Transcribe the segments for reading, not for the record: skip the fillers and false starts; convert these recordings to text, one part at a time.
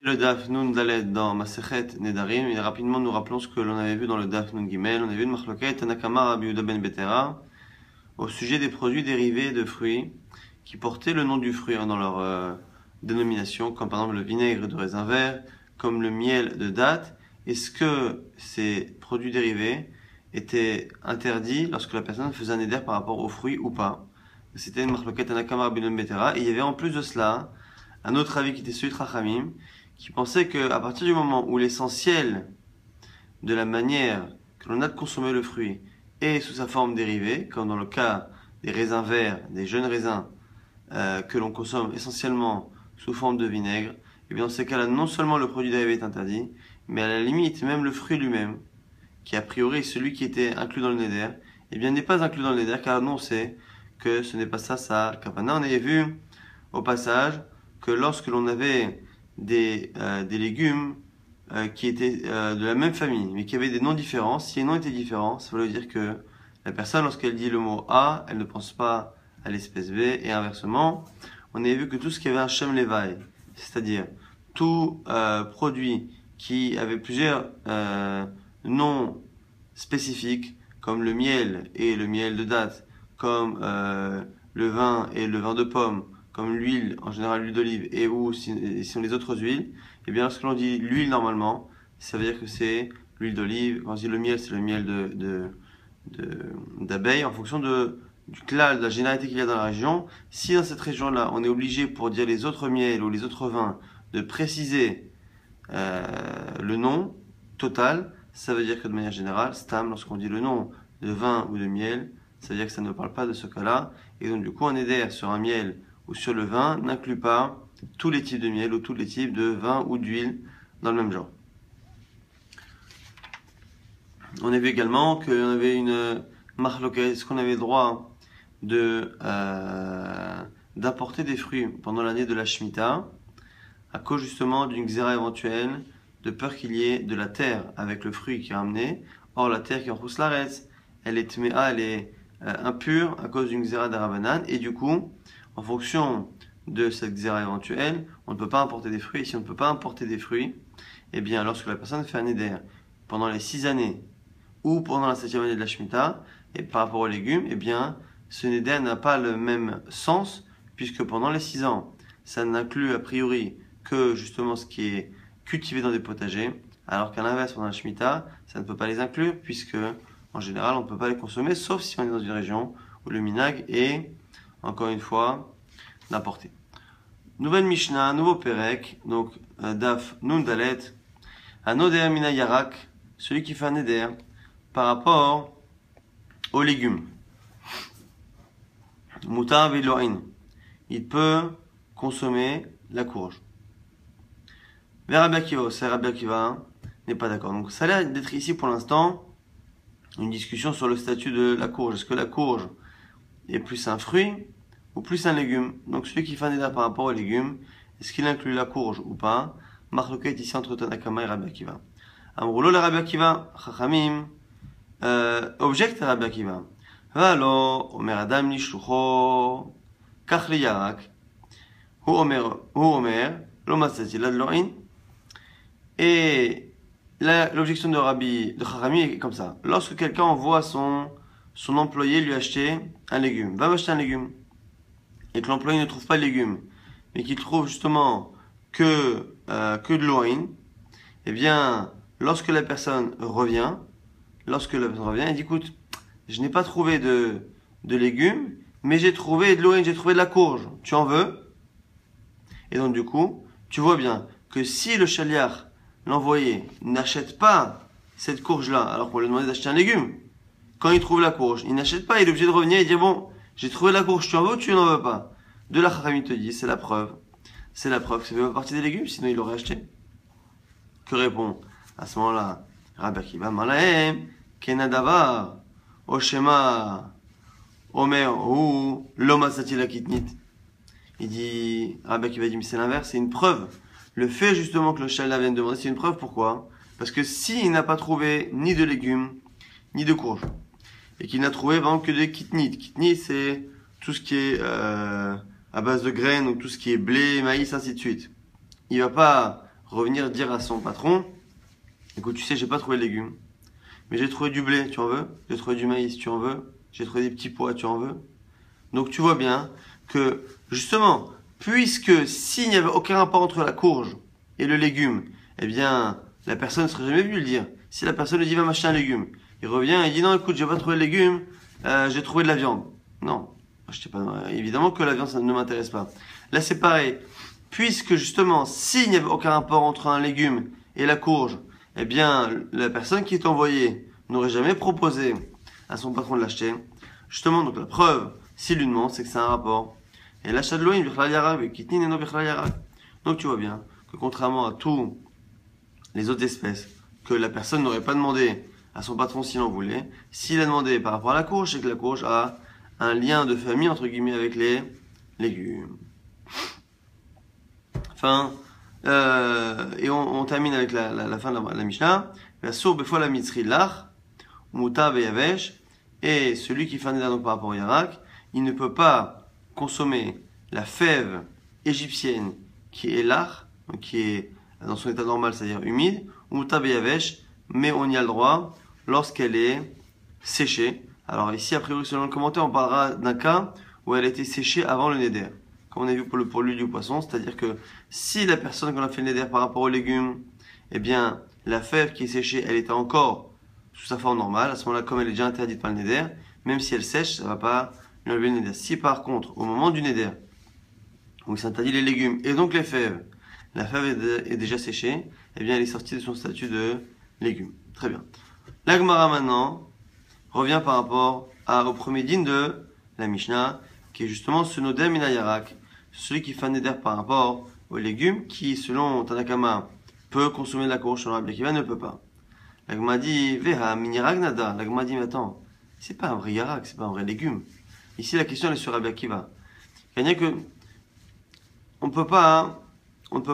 Le Daf Nun Dalet dans Masechet Nedarim, et rapidement nous rappelons ce que l'on avait vu dans le Daf Nun Gimel. On avait vu une Machloket Tanakama Rabbi Yehuda ben Betera au sujet des produits dérivés de fruits qui portaient le nom du fruit dans leur dénomination, comme par exemple le vinaigre de raisin vert, comme le miel de date. Est-ce que ces produits dérivés étaient interdits lorsque la personne faisait un éder par rapport aux fruits ou pas? C'était une Machloket Tanakama Rabbi Yehuda ben Betera, et il y avait en plus de cela un autre avis qui était celui de Chachamim, qui pensait qu'à partir du moment où l'essentiel de la manière que l'on a de consommer le fruit est sous sa forme dérivée, comme dans le cas des raisins verts, des jeunes raisins que l'on consomme essentiellement sous forme de vinaigre, et bien dans ces cas-là, non seulement le produit dérivé est interdit, mais à la limite, même le fruit lui-même, qui a priori est celui qui était inclus dans le neder, eh bien n'est pas inclus dans le neder, car nous on sait que ce n'est pas ça sa kavana. On avait vu au passage que lorsque l'on avait des légumes qui étaient de la même famille, mais qui avaient des noms différents, si les noms étaient différents, ça veut dire que la personne, lorsqu'elle dit le mot A, elle ne pense pas à l'espèce B, et inversement, on avait vu que tout ce qui avait un shem levaï, c'est-à-dire tout produit qui avait plusieurs noms spécifiques, comme le miel et le miel de date, comme le vin et le vin de pomme, comme l'huile, en général l'huile d'olive, et ou si on les autres huiles, et bien lorsque l'on dit l'huile normalement, ça veut dire que c'est l'huile d'olive. Quand on dit le miel, c'est le miel d'abeille, en fonction du klal, de la généralité qu'il y a dans la région. Si dans cette région-là, on est obligé pour dire les autres miels ou les autres vins, de préciser le nom total, ça veut dire que de manière générale, stam, lorsqu'on dit le nom de vin ou de miel, ça veut dire que ça ne parle pas de ce cas-là. Et donc du coup, un éder sur un miel ou sur le vin n'inclut pas tous les types de miel ou tous les types de vin ou d'huile dans le même genre. On a vu également qu'on avait une marloquette, est-ce qu'on avait le droit d'apporter des fruits pendant l'année de la Shemitah à cause justement d'une xéra éventuelle, de peur qu'il y ait de la terre avec le fruit qui est ramené. Or la terre qui est en rousse-larès, elle est tméa, elle est impure à cause d'une xéra d'Arabanan, et du coup, en fonction de cette xéra éventuelle, on ne peut pas importer des fruits. Et si on ne peut pas importer des fruits, eh bien, lorsque la personne fait un éder pendant les 6 années ou pendant la 7e année de la Shemitah, et par rapport aux légumes, eh bien, ce néder n'a pas le même sens, puisque pendant les 6 ans, ça n'inclut a priori que justement ce qui est cultivé dans des potagers, alors qu'à l'inverse, pendant la Shemitah, ça ne peut pas les inclure, puisque en général, on ne peut pas les consommer, sauf si on est dans une région où le minag est, encore une fois, d'apporter. Nouvelle Mishnah, nouveau Perek, donc Daf Nun Dalet, un Oder Mina Yarak, celui qui fait un éder par rapport aux légumes. Mutar Viloin, il peut consommer la courge. Vers Rabbi Akiva, c'est Rabbi Akiva n'est pas d'accord. Donc ça a l'air d'être ici pour l'instant une discussion sur le statut de la courge. Est-ce que la courge est plus un fruit ou plus un légume? Donc celui qui fait un éder par rapport aux légumes, est-ce qu'il inclut la courge ou pas? Marloquette ici entre Tanakama et Rabbi Akiva. Amroulo le Rabbi Akiva, Chachamim, objecte à Rabbi Akiva. Valo, Omer Adam Nishlucho, Kach li Yarak, Hu Omer, Lo Matzati Ladloin. Et l'objection de Chachamim est comme ça. Lorsque quelqu'un envoie son employé lui acheter un légume, va m'acheter un légume, et que l'employé ne trouve pas de légumes, mais qu'il trouve justement que de l'orin, eh bien, lorsque la personne revient, il dit, écoute, je n'ai pas trouvé de légumes, mais j'ai trouvé de l'orin, j'ai trouvé de la courge, tu en veux? Et donc du coup, tu vois bien que si le chaliar, l'envoyé, n'achète pas cette courge-là, alors qu'on lui a demandé d'acheter un légume, quand il trouve la courge, il n'achète pas, il est obligé de revenir et dire, bon, j'ai trouvé la courge, tu en veux ou tu n'en veux pas? De la Chachamim te dit, c'est la preuve. C'est la preuve que ça fait pas partie des légumes, sinon il l'aurait acheté. Que répond à ce moment-là Rabbi Akiva? Malahem, Kenadavar, Oshema, Omer, ou Loma Satila Kitnit. Il dit, Rabbi Akiva dit, mais c'est l'inverse, c'est une preuve. Le fait justement que le Shalda vienne demander, c'est une preuve. Pourquoi? Parce que s'il n'a pas trouvé ni de légumes, ni de courges, et qu'il n'a trouvé vraiment que des kitnit. Kitnit, c'est tout ce qui est à base de graines, ou tout ce qui est blé, maïs, ainsi de suite. Il va pas revenir dire à son patron, écoute, tu sais, j'ai pas trouvé de légumes, mais j'ai trouvé du blé, tu en veux? J'ai trouvé du maïs, tu en veux? J'ai trouvé des petits pois, tu en veux? Donc tu vois bien que, justement, puisque s'il n'y avait aucun rapport entre la courge et le légume, eh bien, la personne ne serait jamais venue le dire. Si la personne lui dit, va m'acheter un légume, il revient et il dit, non, écoute, j'ai pas trouvé de légumes, j'ai trouvé de la viande. Non, évidemment que la viande, ça ne m'intéresse pas. Là, c'est pareil. Puisque, justement, s'il n'y avait aucun rapport entre un légume et la courge, eh bien, la personne qui est envoyée n'aurait jamais proposé à son patron de l'acheter. Justement, donc la preuve, s'il lui demande, c'est que c'est un rapport. Et l'achat de l'oïm, donc tu vois bien que contrairement à tous les autres espèces, que la personne n'aurait pas demandé à son patron s'il en voulait, s'il a demandé par rapport à la courge, c'est que la courge a un lien de famille, entre guillemets, avec les légumes. Enfin, et on termine avec la fin de la Mishnah. La sourbe fois la mitzri lach, muta beyavesh, et celui qui fait un neder donc par rapport au yarak, il ne peut pas consommer la fève égyptienne qui est lach, qui est dans son état normal, c'est-à-dire humide, ou muta beyavesh, mais on y a le droit lorsqu'elle est séchée. Alors ici, a priori, selon le commentaire, on parlera d'un cas où elle a été séchée avant le neder. Comme on a vu pour l'huile du poisson, c'est-à-dire que si la personne qu'on a fait le neder par rapport aux légumes, eh bien, la fève qui est séchée, elle était encore sous sa forme normale. À ce moment-là, comme elle est déjà interdite par le neder, même si elle sèche, ça ne va pas lui enlever le neder. Si par contre, au moment du neder, où il s'interdit les légumes et donc les fèves, la fève est déjà séchée, eh bien, elle est sortie de son statut de légume. Très bien. La Gemara maintenant revient par rapport au premier din de la Mishnah, qui est justement ce nodem mina yarak, celui qui fait un neder par rapport aux légumes, qui selon Tanakama peut consommer de la courge, selon Rabbi Akiva ne peut pas. La Gemara dit veha mini ragnada. La Gemara dit mais attends, c'est pas un vrai yarak, c'est pas un vrai légume. Ici la question elle est sur Rabbi Akiva. C'est-à-dire que on ne peut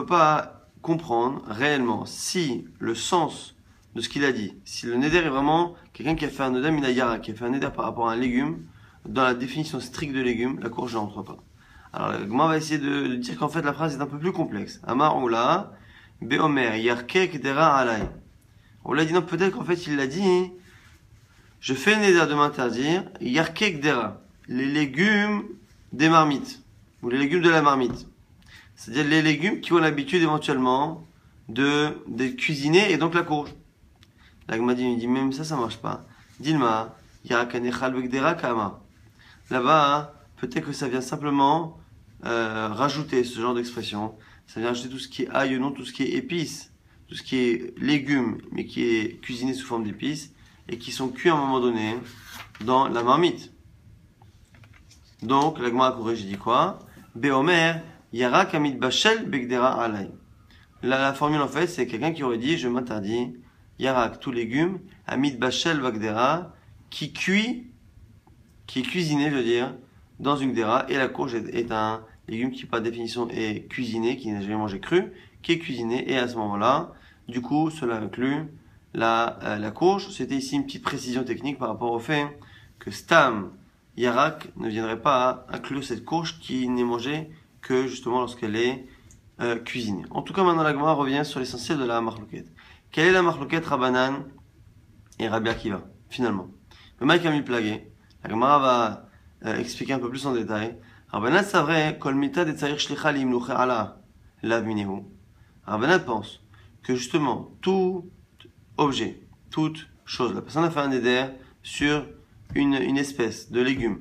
pas comprendre réellement si le sens de ce qu'il a dit, si le neder est vraiment quelqu'un qui a fait un nodem mina yarak, qui a fait un neder par rapport à un légume, dans la définition stricte de légume, la courge n'entre pas. Alors, la Gemara va essayer de dire qu'en fait la phrase est un peu plus complexe. Amar Oula, Beomer, Yarkek Dera Alay. On l'a dit, non, peut-être qu'en fait il l'a dit, je fais le neder de m'interdire, Yarkek Dera, les légumes des marmites, ou les légumes de la marmite. C'est-à-dire les légumes qui ont l'habitude éventuellement de cuisiner, et donc la courge. La Gemara dit, même ça marche pas. Dilma, Yarakanechal Begdera Kama. Là-bas, peut-être que ça vient simplement rajouter ce genre d'expression. Ça vient rajouter tout ce qui est ail, non, tout ce qui est épices, tout ce qui est légumes, mais qui est cuisiné sous forme d'épices, et qui sont cuits à un moment donné dans la marmite. Donc, la Gemara corrige, dit quoi? Beomer, Yara Kamid Bachel Begdera Alay. La formule, en fait, c'est quelqu'un qui aurait dit, je m'interdis, Yarak, tout légume, Amid Bachel Bagdera, qui est cuisiné, je veux dire, dans une gdera, et la courge est un légume qui, par définition, est cuisiné, qui n'a jamais mangé cru, qui est cuisiné, et à ce moment-là, du coup, cela inclut la courge. C'était ici une petite précision technique par rapport au fait que Stam, Yarak, ne viendrait pas inclure cette courge qui n'est mangée que, justement, lorsqu'elle est cuisinée. En tout cas, maintenant, la Gemara revient sur l'essentiel de la marloquette. Quelle est la marloquette Rabbanan et Rabbi Akiva, finalement? Le mec a mis plagué. La Gemara va expliquer un peu plus en détail. Rabbanan savrait kol mita de tsair shlicha limluche ala lav minehu. Rabbanan pense que justement tout objet, toute chose, la personne a fait un neder sur une espèce de légumes,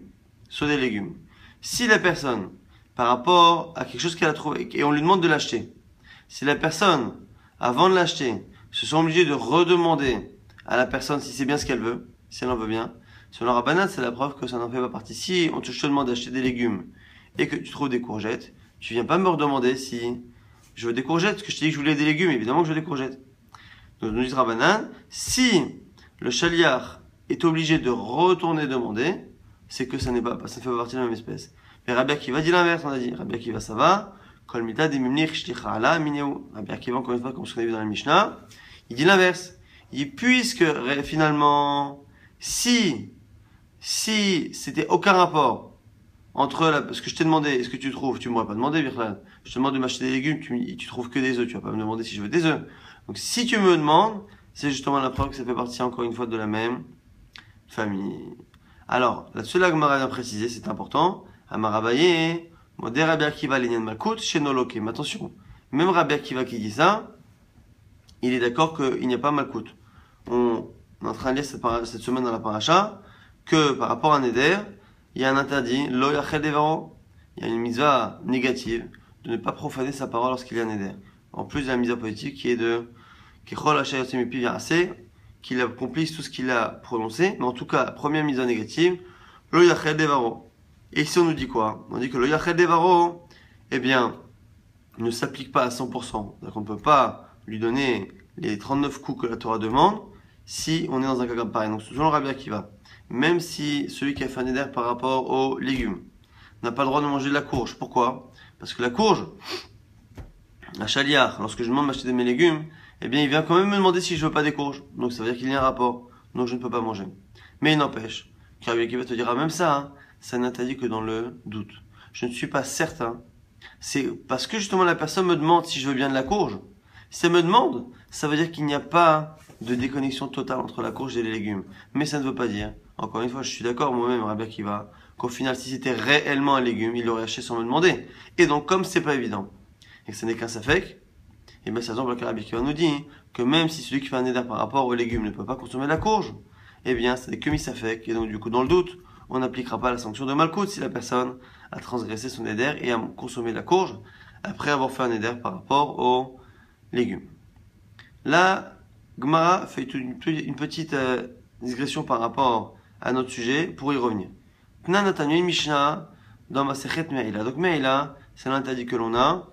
sur des légumes. Si la personne, par rapport à quelque chose qu'elle a trouvé et on lui demande de l'acheter, si la personne, avant de l'acheter, se sent obligée de redemander à la personne si c'est bien ce qu'elle veut, si elle en veut bien. Selon Rabbanan, c'est la preuve que ça n'en fait pas partie. Si je te demande d'acheter des légumes et que tu trouves des courgettes, tu viens pas me redemander si je veux des courgettes, parce que je t'ai dit que je voulais des légumes, évidemment que je veux des courgettes. Donc nous dit Rabbanan, si le chaliar est obligé de retourner demander, c'est que ça ne fait pas partie de la même espèce. Mais Rabbi Akiva dit l'inverse, on a dit. Rabbi Akiva ça va, kol mita de mimnir shlicha ala mineu. Rabbi Akiva, encore une fois, comme ce qu'on a vu dans la Mishnah, il dit l'inverse. Il dit, puisque finalement, si c'était aucun rapport entre ce que je t'ai demandé et ce que tu trouves, tu m'aurais pas demandé, Birlan. je te demande de m'acheter des légumes, tu trouves que des œufs, tu vas pas me demander si je veux des œufs. Donc si tu me demandes, c'est justement la preuve que ça fait partie encore une fois de la même famille. Alors, là-dessus, la Gemara vient préciser, c'est important. Amar Abaye, Modé Rabbi Akiva l'Inyan Malkout, chez Noloke. Mais attention, même Rabbi Akiva qui dit ça, il est d'accord qu'il n'y a pas Malkout. On est en train de lire cette semaine dans la paracha que par rapport à Neder, il y a un interdit, Lo Yachel Devaro. Il y a une mitzvah négative de ne pas profaner sa parole lorsqu'il y a Neder. En plus de la mitzvah positive qui est de Kechol Hachayot Semipi Yarase, qu'il accomplisse tout ce qu'il a prononcé. Mais en tout cas, première mitzvah négative, Lo Yachel Devaro. Et ici on nous dit quoi? On dit que Lo Yachel Devaro, eh bien, ne s'applique pas à 100%. Donc on ne peut pas lui donner les 39 coups que la Torah demande si on est dans un cas comme pareil. Donc selon Rabbi Akiva, même si celui qui a fait un éder par rapport aux légumes n'a pas le droit de manger de la courge. Pourquoi? Parce que la courge, la chaliar, lorsque je demande d'acheter mes légumes, eh bien il vient quand même me demander si je veux pas des courges. Donc ça veut dire qu'il y a un rapport. Donc je ne peux pas manger. Mais il n'empêche, car Rabbi Akiva te dira même ça, hein, ça n'interdit que dans le doute. Je ne suis pas certain. C'est parce que justement la personne me demande si je veux bien de la courge. Si elle me demande, ça veut dire qu'il n'y a pas de déconnexion totale entre la courge et les légumes. Mais ça ne veut pas dire, encore une fois, je suis d'accord moi-même, Rabbi Akiva, qu'au final, si c'était réellement un légume, il l'aurait acheté sans me demander. Et donc, comme c'est pas évident, et que ce n'est qu'un safek, et bien c'est exemple que Rabbi Akiva nous dit que même si celui qui fait un éder par rapport aux légumes ne peut pas consommer la courge, eh bien, ce n'est que mi-safek, et donc du coup, dans le doute, on n'appliquera pas la sanction de malkout si la personne a transgressé son éder et a consommé la courge après avoir fait un éder par rapport aux légumes. Là, Gemara fait une petite digression par rapport à notre sujet pour y revenir. Tnan Natanu une Mishnah dans Masechet Me'ila. Donc Me'ila, c'est l'interdit que l'on a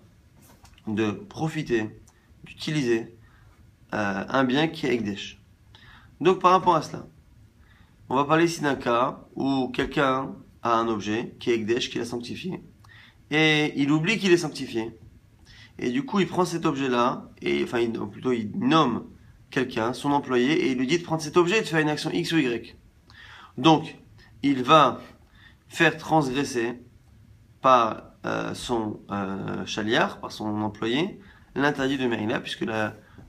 de profiter, d'utiliser un bien qui est Ekdesh. Donc par rapport à cela, on va parler ici d'un cas où quelqu'un a un objet qui est Ekdesh, qu'il a sanctifié, et il oublie qu'il est sanctifié. Et du coup, il prend cet objet-là, et enfin, plutôt, il nomme quelqu'un, son employé, et il lui dit de prendre cet objet et de faire une action X ou Y. Donc, il va faire transgresser par son chaliar, par son employé, l'interdit de Merila, puisque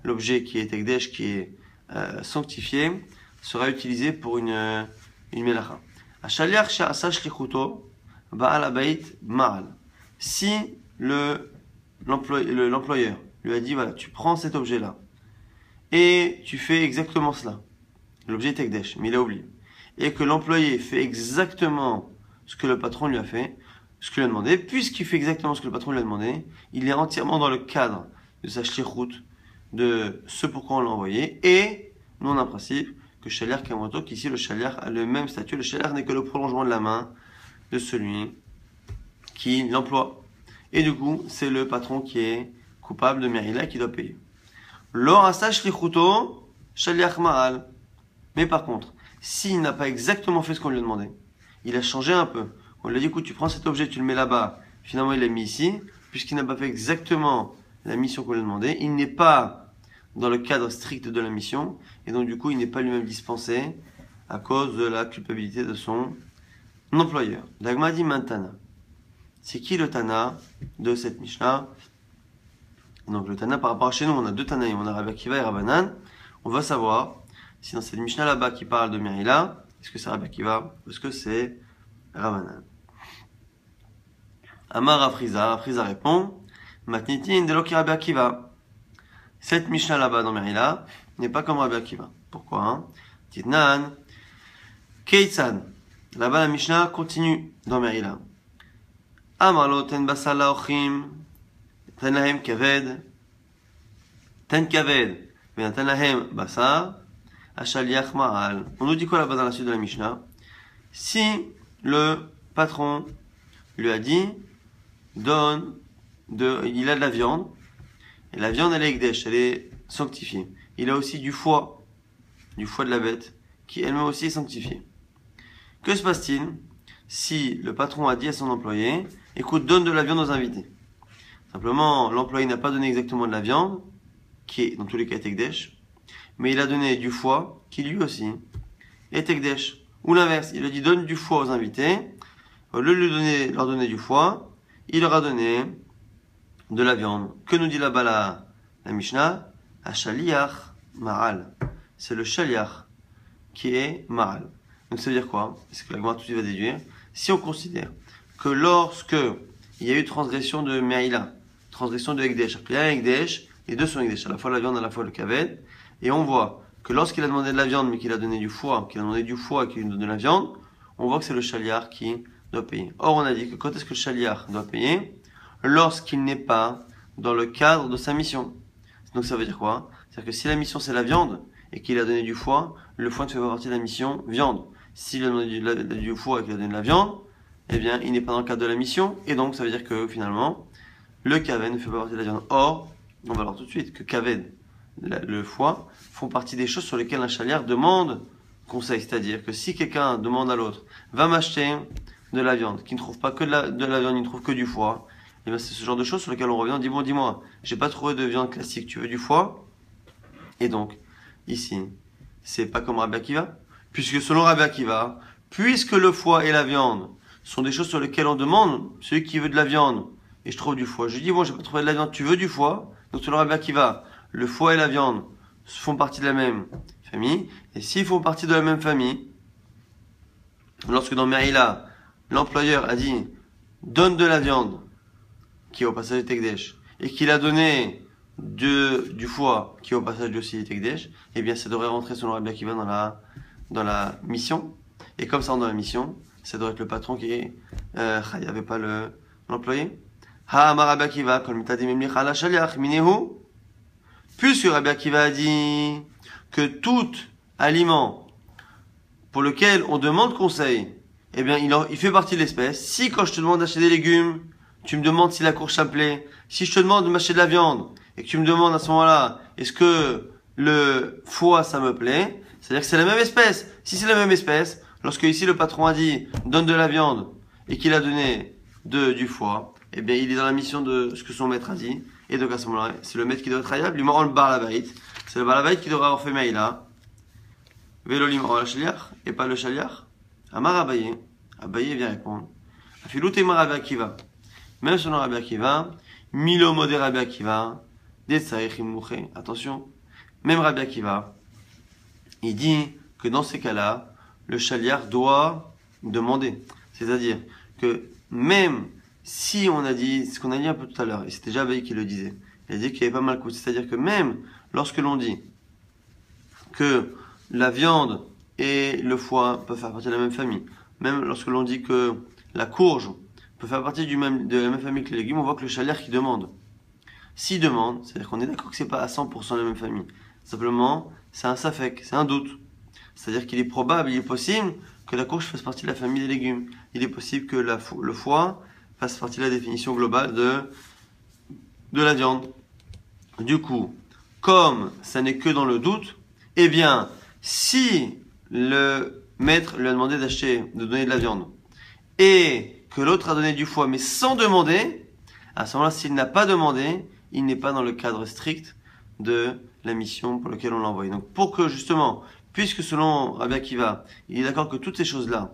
l'objet qui est Ekdesh, qui est sanctifié, sera utilisé pour une melacha. Chaliar she'asa shlichuto ba'al habayit ma'al. Si l'employeur lui a dit, voilà, tu prends cet objet-là et tu fais exactement cela. L'objet est Ekdesh, mais il a oublié. Et que l'employé fait exactement ce que le patron lui a fait, ce qu'il lui a demandé, puisqu'il fait exactement ce que le patron lui a demandé, il est entièrement dans le cadre de sa shlichut, de ce pourquoi on l'a envoyé, et nous on a un principe que shaliar kamoto, qu'ici le shaliar a le même statut. Le shaliar n'est que le prolongement de la main de celui qui l'emploie. Et du coup, c'est le patron qui est coupable de Merila qui doit payer. Lor asa shlichuto shaliach ma'al. Mais par contre, s'il n'a pas exactement fait ce qu'on lui a demandé, il a changé un peu. On lui a dit, écoute, tu prends cet objet, tu le mets là-bas. Finalement, il l'a mis ici. Puisqu'il n'a pas fait exactement la mission qu'on lui a demandé, il n'est pas dans le cadre strict de la mission. Et donc, du coup, il n'est pas lui-même dispensé à cause de la culpabilité de son employeur. Dagma dit Mantana. C'est qui le Tana de cette Mishnah? Donc le Tana par rapport à chez nous, on a deux Tanaïm, on a Rabbi Akiva et Rabbanan. On va savoir si dans cette Mishnah là-bas qui parle de Merila, est-ce que c'est Rabbi Akiva ou est-ce que c'est Rabbanan? Amar Afriza répond Matnitin de Loki Rabbi Akiva. Cette Mishnah là-bas dans Merila n'est pas comme Rabbi Akiva. Pourquoi hein? Titnan Keitzan. Là-bas la Mishnah continue dans Merila. Amalo ten basal laochim, ten lahem kaved, ten kaved, ten lahem basar, ashaliach ma'al. On nous dit quoi là-bas dans la suite de la Mishnah? Si le patron lui a dit, il a de la viande, et la viande elle est ekdesh, elle est sanctifiée. Il a aussi du foie de la bête, qui elle-même aussi est sanctifiée. Que se passe-t-il si le patron a dit à son employé, écoute, donne de la viande aux invités. Simplement, l'employé n'a pas donné exactement de la viande, qui est dans tous les cas Ekdesh, mais il a donné du foie, qui lui aussi est Ekdesh. Ou l'inverse, il a dit donne du foie aux invités, au lieu de leur donner du foie, il leur a donné de la viande. Que nous dit là-bas la Mishnah? Hashaliach Ma'al. C'est le shaliach qui est Ma'al. Donc ça veut dire quoi? C'est que la Gemara tout de suite va déduire. Si on considère que lorsque il y a eu transgression de Me'ila, transgression de Ekdesh, il y a un Ekdesh, les deux sont Ekdesh, à la fois la viande, à la fois le kaved, et on voit que lorsqu'il a demandé de la viande, mais qu'il a donné du foie, qu'il a demandé du foie et qu'il donne de la viande, on voit que c'est le shaliach qui doit payer. Or, on a dit que quand est-ce que le shaliach doit payer? Lorsqu'il n'est pas dans le cadre de sa mission. Donc ça veut dire quoi? C'est-à-dire que si la mission c'est la viande, et qu'il a donné du foie, le foie ne fait pas partie de la mission viande. S'il a donné du foie et qu'il a donné de la viande, eh bien, il n'est pas dans le cadre de la mission, et donc ça veut dire que finalement, le kaved ne fait pas partie de la viande. Or, on va voir tout de suite que kaved, le foie, font partie des choses sur lesquelles un shaliach demande conseil. C'est-à-dire que si quelqu'un demande à l'autre, va m'acheter de la viande, qui ne trouve pas que de la viande, il ne trouve que du foie, et bien c'est ce genre de choses sur lesquelles on revient, on dit bon, dis-moi, j'ai pas trouvé de viande classique, tu veux du foie? Et donc, ici, c'est pas comme Rabbi Akiva, puisque selon Rabbi Akiva, puisque le foie et la viande sont des choses sur lesquelles on demande, celui qui veut de la viande, et je trouve du foie, je lui dis bon, j'ai pas trouvé de la viande, tu veux du foie? Donc selon Rabbi Akiva, le foie et la viande font partie de la même famille, et s'ils font partie de la même famille, lorsque dans Me'ila, l'employeur a dit donne de la viande, qui est au passage du Tekdesh, et qu'il a donné du foie, qui est au passage aussi du Tekdesh, eh bien ça devrait rentrer selon Rabbi Akiva dans la mission, et comme ça rentre dans la mission, ça devrait être le patron qui est chayav et pas l'employé. Ha amar Rabbi Akiva, kol mitadim imlich ala shaliach minehu. Puisque Rabbi Akiva a dit que tout aliment pour lequel on demande conseil, eh bien, il fait partie de l'espèce. Si quand je te demande d'acheter des légumes, tu me demandes si la courge ça me plaît, si je te demande de m'acheter de la viande, et que tu me demandes à ce moment-là, est-ce que le foie ça me plaît, c'est-à-dire que c'est la même espèce. Si c'est la même espèce, lorsque ici le patron a dit donne de la viande, et qu'il a donné du foie, eh bien, il est dans la mission de ce que son maître a dit. Et donc à ce moment-là, c'est le maître qui doit être hayab, lui le balabait. C'est le balabait qui devrait avoir fait Me'ila. Vélolim or la shaliach, et pas le shaliach. Amar Abaye. Abaye vient répondre. Afilut et Rabbi Akiva. Même selon Rabbi Akiva, Milo modé Rabbi Akiva, des tsaïchim mouché. Attention. Même Rabbi Akiva, il dit que dans ces cas-là, le shaliach doit demander. C'est-à-dire que même si on a dit, ce qu'on a dit un peu tout à l'heure, et c'était déjà Abaye qui le disait, il a dit qu'il y avait pas mal de coups. C'est-à-dire que même lorsque l'on dit que la viande et le foie peuvent faire partie de la même famille, même lorsque l'on dit que la courge peut faire partie de la même famille que les légumes, on voit que le shaliach qui demande. S'il demande, c'est-à-dire qu'on est d'accord que c'est pas à 100% la même famille. Simplement, c'est un safek, c'est un doute. C'est-à-dire qu'il est probable, il est possible que la courge fasse partie de la famille des légumes. Il est possible que le foie fasse partie de la définition globale de la viande. Du coup, comme ça n'est que dans le doute, eh bien, si le maître lui a demandé de donner de la viande, et que l'autre a donné du foie, mais sans demander, à ce moment-là, s'il n'a pas demandé, il n'est pas dans le cadre strict de la mission pour laquelle on l'a envoyé. Donc, pour que, justement, puisque selon Rabbi Akiva, il est d'accord que toutes ces choses-là,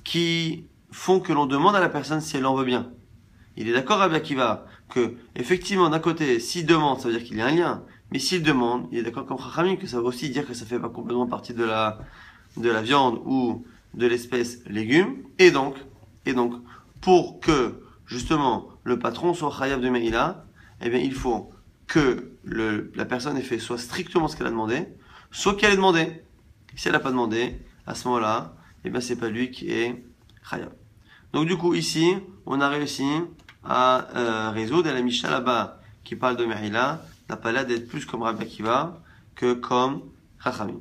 qui font que l'on demande à la personne si elle en veut bien, il est d'accord Rabbi Akiva que, effectivement, d'un côté, s'il demande, ça veut dire qu'il y a un lien, mais s'il demande, il est d'accord comme Chachamim que ça veut aussi dire que ça fait pas complètement partie de la viande ou de l'espèce légume, et donc, pour que, justement, le patron soit chayav de Me'ila, eh bien, il faut que la personne ait fait soit strictement ce qu'elle a demandé, soit qu'elle ait demandé. Si elle n'a pas demandé, à ce moment-là, eh bien, c'est pas lui qui est chayav. Donc, du coup, ici, on a réussi à résoudre, et la Mishnah là-bas, qui parle de Me'ila, n'a pas l'air d'être plus comme Rabbi Akiva que comme Chachamim.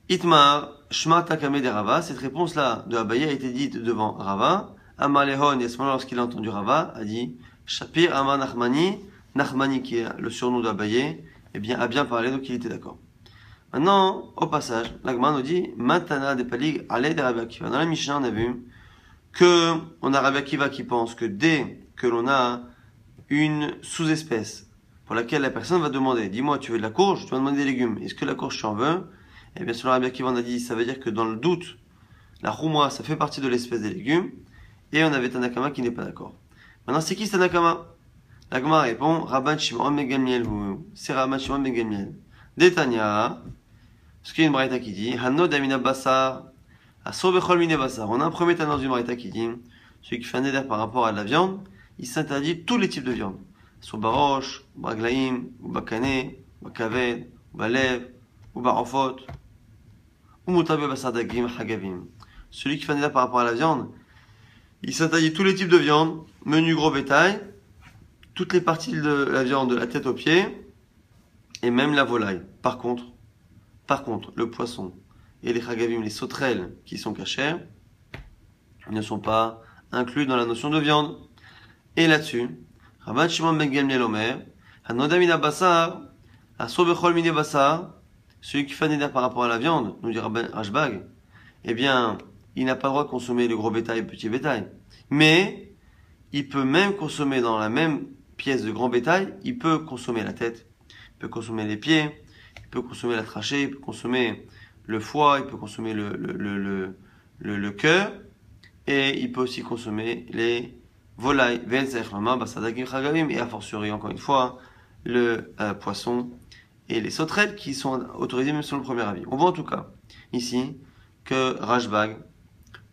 Itmar, Shma Takame de Rava, cette réponse-là de Abaye a été dite devant Rava. Amar Lehon, et à ce moment-là, lorsqu'il a entendu Rava, a dit Shapir Amar Nachmani, Nachmani qui est le surnom d'Abaye, eh bien, a bien parlé, donc il était d'accord. Maintenant, au passage, l'Agma nous dit Matana de Palig, allez de Rabbi Akiva. Dans la Mishnah, on a vu que on a Rabbi Akiva qui pense que dès que l'on a une sous-espèce pour laquelle la personne va demander, dis-moi, tu veux de la courge, tu vas demander des légumes, est-ce que la courge tu en veux? Eh bien, selon Rabbi Akiva, on a dit, ça veut dire que dans le doute, la choumra, ça fait partie de l'espèce des légumes, et on avait Tanakama qui n'est pas d'accord. Maintenant, c'est qui ce Tanakama? La Gemara répond, Rabban Shimon ben Gamliel, c'est Rabban Shimon ben Gamliel. Détania, parce qu'il y a une braïta qui dit, Hanno Damina Bassar, Asso Bechol Mine Bassar. On a un premier Tana dans une braïta qui dit, celui qui fait un éder par rapport à de la viande, il s'interdit tous les types de viande. Soit baroche, ou baglaïm, ou bakane, ou bakaved, ou balev, ou barofot, ou mutabe Bassar Dagim, Hagavim. Celui qui fait un éder par rapport à la viande, il s'interdit tous les types de viande, menu gros bétail, toutes les parties de la viande de la tête aux pieds, et même la volaille. Par contre, le poisson et les chagavim, les sauterelles qui sont cachées, ne sont pas inclus dans la notion de viande. Et là-dessus, Rabban Shimon ben Gamliel Omer, Hanoda mina basar, aso bechol mine basar, celui qui fait un éder par rapport à la viande, nous dit Rabban Rashbag, eh bien, il n'a pas le droit de consommer le gros bétail et le petit bétail. Mais, il peut même consommer dans la même pièce de grand bétail, il peut consommer la tête, il peut consommer les pieds, il peut consommer la trachée, il peut consommer le foie, il peut consommer le cœur, et il peut aussi consommer les volailles, et a fortiori, encore une fois, le poisson et les sauterelles qui sont autorisés même sur le premier avis. On voit en tout cas, ici, que Rashbag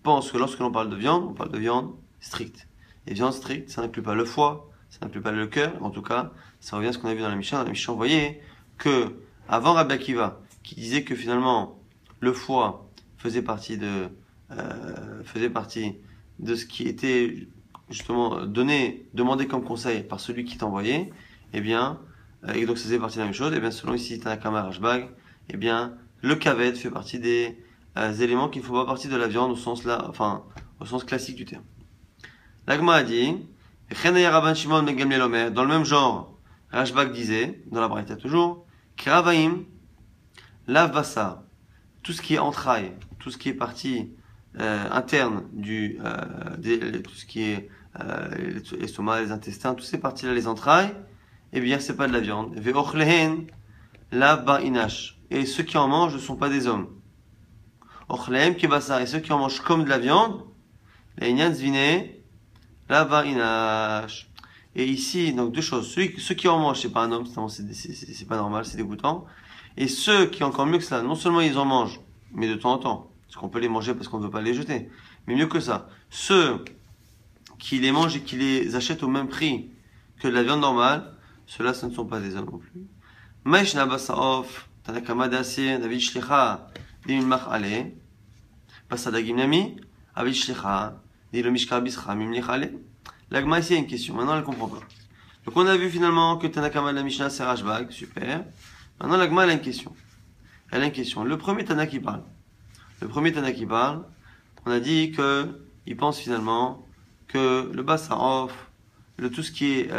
pense que lorsque l'on parle de viande, on parle de viande stricte. Et viande stricte, ça n'inclut pas le foie, ça n'inclut pas le cœur. En tout cas, ça revient à ce qu'on a vu dans la Mishnah. Dans la Mishnah, on voyait que, avant Rabbi Akiva, qui disait que finalement, le foie faisait partie de ce qui était justement demandé comme conseil par celui qui t'envoyait, eh bien, et donc ça faisait partie de la même chose, eh bien, selon ici Tanakama Rashbag, eh bien, le kaved fait partie des éléments qui ne font pas partie de la viande au sens classique du terme. L'Agma a dit, dans le même genre, Rashbag disait, dans la Braïta toujours, Kravaim, lav basar, tout ce qui est entrailles, tout ce qui est partie interne tout ce qui est l'estomac, les intestins, toutes ces parties-là, les entrailles, eh bien, c'est pas de la viande. Ve'ochlehen, lav ba'inash. Et ceux qui en mangent ne sont pas des hommes. Ochlehem ki basar, et ceux qui en mangent comme de la viande, l'einyan zvine, lav ba'inash. Et ici, donc deux choses. Ceux qui en mangent, c'est pas un homme, c'est pas normal, c'est dégoûtant. Et ceux qui, encore mieux que ça, non seulement ils en mangent, mais de temps en temps, parce qu'on peut les manger parce qu'on ne veut pas les jeter, mais mieux que ça, ceux qui les mangent et qui les achètent au même prix que de la viande normale, ceux-là, ce ne sont pas des hommes non plus. Maishna basaof, tanakama dasir, david shlicha, dimilmach ale, basadagim nami, avid shlicha, dilomishka bischa, mimlich ale. L'agma ici a une question, maintenant elle ne comprend pas. Donc on a vu finalement que Tanakama de la Mishnah c'est Rashbag, super. Maintenant l'agma elle a une question. Elle a une question. Le premier Tana qui parle, on a dit que il pense finalement que le basarov, tout ce qui est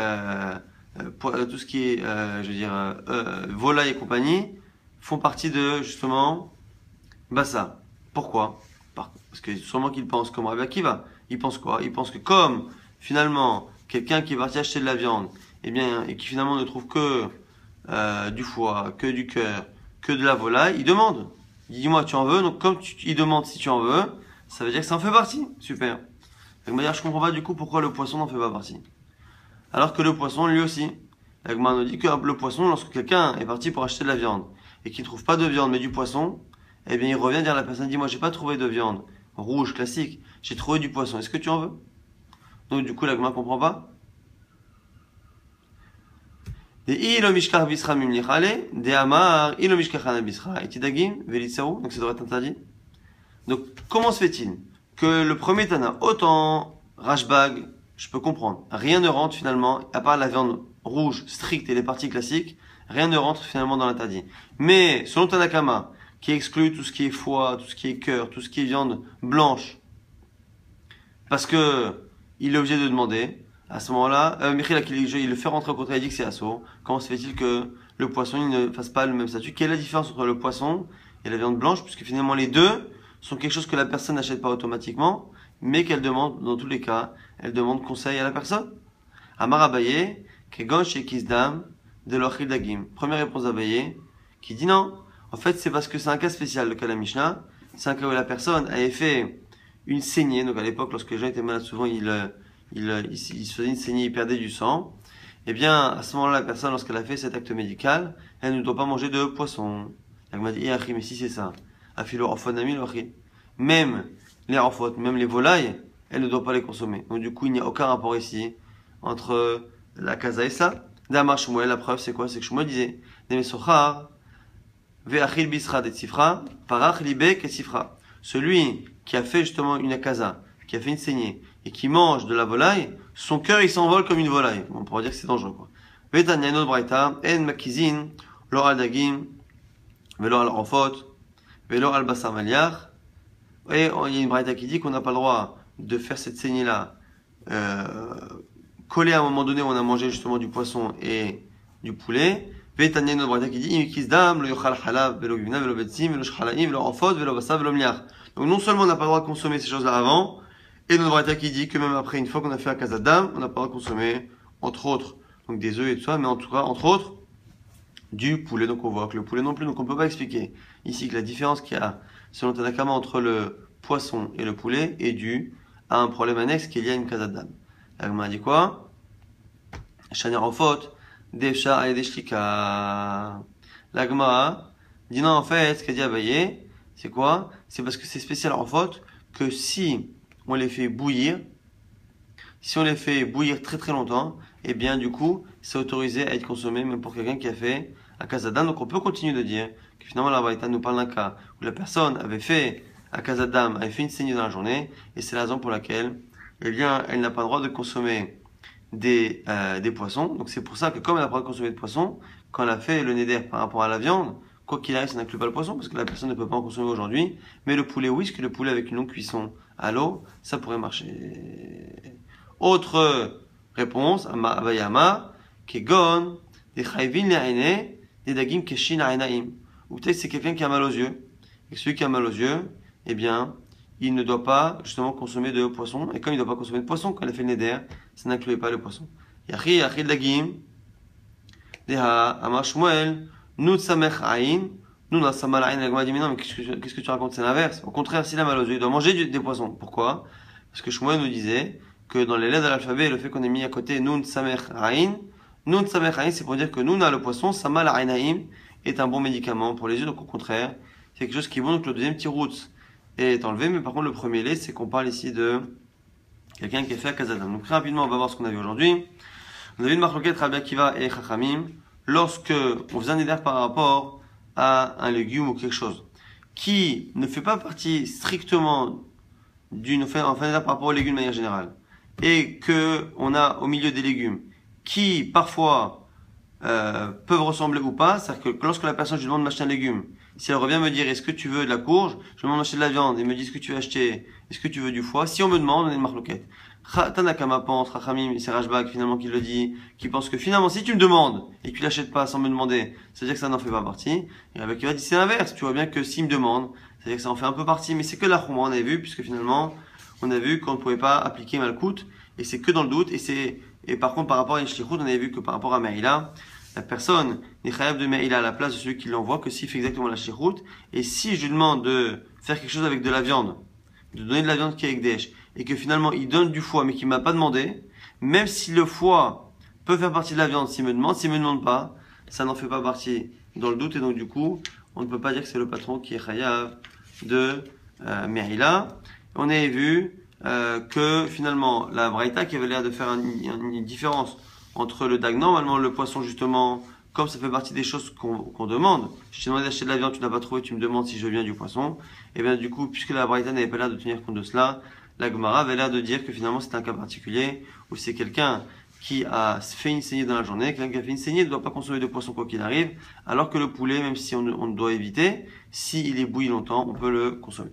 volaille et compagnie font partie de justement bassa. Pourquoi? Parce que sûrement qu'il pense comme Rabbi Akiva. Il pense quoi? Il pense que comme finalement quelqu'un qui est parti acheter de la viande, eh bien, et qui finalement ne trouve que du foie, que du cœur, que de la volaille, il demande. Il dit, dis-moi, tu en veux? Donc, comme il demande si tu en veux, ça veut dire que ça en fait partie. Super. Donc, je comprends pas du coup pourquoi le poisson n'en fait pas partie. Alors que le poisson, lui aussi. L'agma nous dit que le poisson, lorsque quelqu'un est parti pour acheter de la viande et qu'il ne trouve pas de viande mais du poisson, eh bien, il revient dire à la personne, dis-moi, j'ai pas trouvé de viande rouge, classique, j'ai trouvé du poisson. Est-ce que tu en veux? Donc, du coup, l'agma comprend pas. Donc ça devrait être interdit. Donc comment se fait-il que le premier Tana, autant Rashbag, je peux comprendre, rien ne rentre finalement, à part la viande rouge stricte et les parties classiques, rien ne rentre finalement dans l'interdit. Mais selon Tanakama, qui exclut tout ce qui est foie, tout ce qui est cœur, tout ce qui est viande blanche, parce que il est obligé de demander, à ce moment-là, il le fait rentrer au contraire, il dit que c'est assaut. Comment se fait-il que le poisson il ne fasse pas le même statut? Quelle est la différence entre le poisson et la viande blanche? Puisque finalement les deux sont quelque chose que la personne n'achète pas automatiquement, mais qu'elle demande, dans tous les cas, elle demande conseil à la personne. Amar Abaye, Kegon Shekisdam, de l'Ochil Dagim. Première réponse d'Abaye, qui dit non. En fait, c'est parce que c'est un cas spécial, le cas de la Mishnah. C'est un cas où la personne avait fait une saignée. Donc à l'époque, lorsque les gens étaient malades, souvent ils il se faisait une saignée, il perdait du sang, eh bien, à ce moment-là, la personne, lorsqu'elle a fait cet acte médical, elle ne doit pas manger de poisson. Elle m'a dit, mais si c'est ça, même les rafot, même les volailles, elle ne doit pas les consommer. Donc du coup, il n'y a aucun rapport ici entre la kaza et ça. D'Amar Shmuel, la preuve c'est quoi? C'est que Shmuel disait, celui qui a fait justement une akaza, qui a fait une saignée, et qui mange de la volaille, son cœur il s'envole comme une volaille. On pourrait dire que c'est dangereux, quoi. Vetanya notre braïta, en makizin, lo al dagim, velo al rafot, velo al basar maliar. Et il y a une braïta qui dit qu'on n'a pas le droit de faire cette saignée-là, collée à un moment donné où on a mangé justement du poisson et du poulet. Vetanya notre braïta qui dit, imikizdam, lo yochal halav, velo givna, velo betzim, velo shchalaim, velo rafot, velo basar, velo mliar. Donc non seulement on n'a pas le droit de consommer ces choses-là avant, et notre braïta qui dit que même après, une fois qu'on a fait un kazadam, on n'a pas le droit de consommer, entre autres, donc des œufs et tout ça, mais en tout cas, entre autres, du poulet. Donc on voit que le poulet non plus, donc on ne peut pas expliquer ici que la différence qu'il y a, selon Tanakama, entre le poisson et le poulet est due à un problème annexe qu'il y a une kazadam. La Gemara dit quoi? Shaner en faute, Defsha et Deshlika. La Gemara dit non, en fait, ce qu'a dit Abaye, c'est quoi? C'est parce que c'est spécial en faute que si on les fait bouillir, si on les fait bouillir très très longtemps, eh bien du coup, c'est autorisé à être consommé même pour quelqu'un qui a fait un kazadam. Donc on peut continuer de dire que finalement la Braïta nous parle d'un cas où la personne avait fait un kazadam, avait fait une saignée dans la journée, et c'est la raison pour laquelle, eh bien, elle n'a pas le droit de consommer des poissons. Donc c'est pour ça que comme elle n'a pas le droit de consommer de poissons, quand elle a fait le neder par rapport à la viande, quoi qu'il arrive, ça n'inclut pas le poisson, parce que la personne ne peut pas en consommer aujourd'hui. Mais le poulet, oui, parce que le poulet avec une longue cuisson à l'eau, ça pourrait marcher. Autre réponse, Abayama, Kegon, des chayvin le'aine, des dagim keshin a'enaim. Ou peut-être c'est quelqu'un qui a mal aux yeux. Et celui qui a mal aux yeux, eh bien, il ne doit pas, justement, consommer de poisson. Et comme il ne doit pas consommer de poisson, quand il a fait le neder, ça n'incluait pas le poisson. Yachi dagim, deha, amar Shmuel, nous samech aïn, nous na samal aïn. La Gemara dit mais non, mais qu'est-ce que tu racontes? C'est l'inverse. Au contraire, s'il a mal aux yeux, il doit manger des poissons. Pourquoi? Parce que Shmuel nous disait que dans les lettres de l'alphabet, le fait qu'on ait mis à côté nun samech aïn, c'est pour dire que nun le poisson, samal aïnaïm est un bon médicament pour les yeux. Donc au contraire, c'est quelque chose qui est bon. Donc le deuxième petit route est enlevé, mais par contre le premier lait, c'est qu'on parle ici de quelqu'un qui a fait à Kazadam. Donc très rapidement, on va voir ce qu'on a vu aujourd'hui. On a vu une marloquette Rabbi Akiva et Chachamim lorsque on faisait un éder par rapport à un légume ou quelque chose qui ne fait pas partie strictement enfin un éder par rapport aux légumes de manière générale, et que on a au milieu des légumes qui parfois peuvent ressembler ou pas. C'est-à-dire que lorsque la personne, je lui demande d'acheter un légume, si elle revient me dire est-ce que tu veux de la courge, je lui demande d'acheter de la viande, et me dit est-ce que tu veux acheter, est-ce que tu veux du foie, si on me demande, on est une marloquette. Tanakama pense, Rachamim, c'est Rashbag finalement qui le dit, qui pense que finalement si tu me demandes et que tu l'achètes pas sans me demander, c'est-à-dire que ça n'en fait pas partie. Et avec il va dire c'est l'inverse, tu vois bien que s'il me demande, c'est-à-dire que ça en fait un peu partie, mais c'est que la Chouma, on avait vu, puisque finalement on a vu qu'on ne pouvait pas appliquer Malkout, et c'est que dans le doute, et par contre par rapport à Yeshlichut, on avait vu que par rapport à Meïla, la personne n'est chayav de Meïla à la place de celui qui l'envoie que s'il fait exactement la Shlichut, et si je lui demande de faire quelque chose avec de la viande, de donner de la viande qui est Ekdesh, et que finalement il donne du foie mais qu'il m'a pas demandé, même si le foie peut faire partie de la viande s'il me demande pas, ça n'en fait pas partie dans le doute, et donc du coup, on ne peut pas dire que c'est le patron qui est chayav de Meïla. On avait vu que finalement la Braïta qui avait l'air de faire une différence entre le dag, normalement le poisson justement, comme ça fait partie des choses qu'on demande, je t'ai demandé d'acheter de la viande, tu n'as pas trouvé, tu me demandes si je viens du poisson, et bien du coup, puisque la Braïta n'avait pas l'air de tenir compte de cela, la Gemara avait l'air de dire que finalement c'est un cas particulier où c'est quelqu'un qui a fait une saignée dans la journée, quelqu'un qui a fait une saignée ne doit pas consommer de poisson quoi qu'il arrive, alors que le poulet, même si on doit éviter, s'il est bouilli longtemps, on peut le consommer.